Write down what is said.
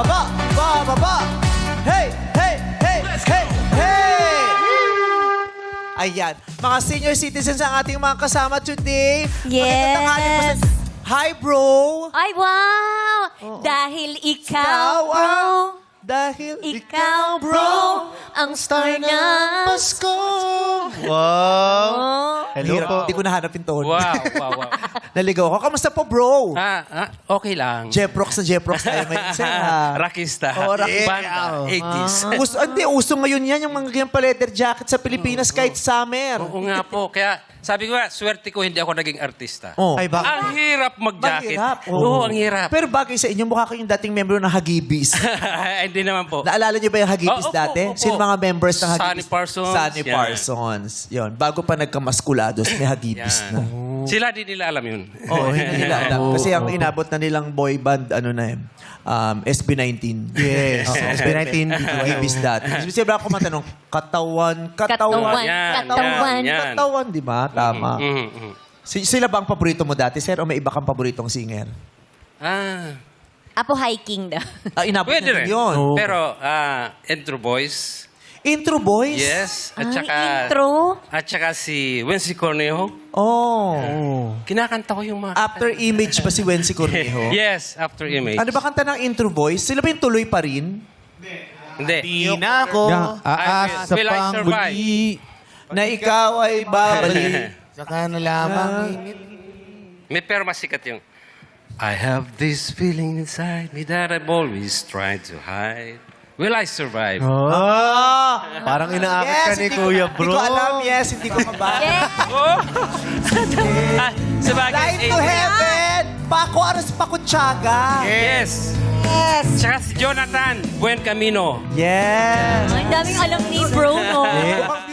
bababa. Hey, hey, hey, hey, hey! Ayan. Mga senior citizens ang ating mga kasama today. Yes. Magandang tanghali po sa... Hi, bro! Ay, wow! Dahil ikaw, bro. Dahil Ikaw, bro, ang star ng Pasko! Wow! Oh. Hello po. Hindi ko nahanap yung tone. Wow, wow, wow. Naligaw ako. Kamusta po, bro? Okay lang. Jeprox na Jeprox tayo ngayon. Rockista. Oo, rockista. Banda, 80s. Uso ngayon yan, yung mga ganyan pa leather jacket sa Pilipinas kahit summer. Oo nga po. Kaya sabi ko nga, swerte ko hindi ako naging artista. Oh. Ay, bakit? Ang hirap mag-jacket. Mahirap. Oo, ang hirap. Pero bagay sa inyo, mukha kayong dating member ng Hagibis. Hindi naman po. Naalala niyo ba yung Hagibis Oo, dati? opo. Sino mga members ng Hagibis? Sunny Parsons. Sunny Yan. Parsons. Yun. Bago pa nagkamaskulados, may Hagibis Yan. na. Sila di nila alam yun. Oo, hindi nila alam. Kasi ang inabot na nilang boy band, SB19. Yes. SB19, Hagibis dati. Siyempre ako matanong, katawan. Yan. Katawan, di ba? Tama. Sila ba ang paborito mo dati, sir? O may iba kang paboritong singer? Apo hiking daw. Inabot Pwede na rin. yun. Pero, Intro Boys. Intro Boys? Yes. At Ang saka, intro. At saka si Wency Cornejo. Oh. Kinakanta ko yung mga... After Image pa si Wency Cornejo? Yes, After Image. Ano ba kanta ng Intro Boys? Sila ba yung tuloy pa rin? Hindi. Di na ako aasa Will I pang survive? muli. Na ikaw ay babalik. Saka na lamang May pero mas sikat yung I have this feeling inside me that I'm always trying to hide. Will I survive? Parang inaakit ka ni Kuya Bro. Hindi ko alam, yes. Hindi ko mabasa. Yes. Oh! Sabagay, Line to Heaven! Paco Aras Pakutsyaga. Yes. Yes. Tsaka si Jonathan Buen Camino. Yes. Ang daming alam ni bro, no? Mukhang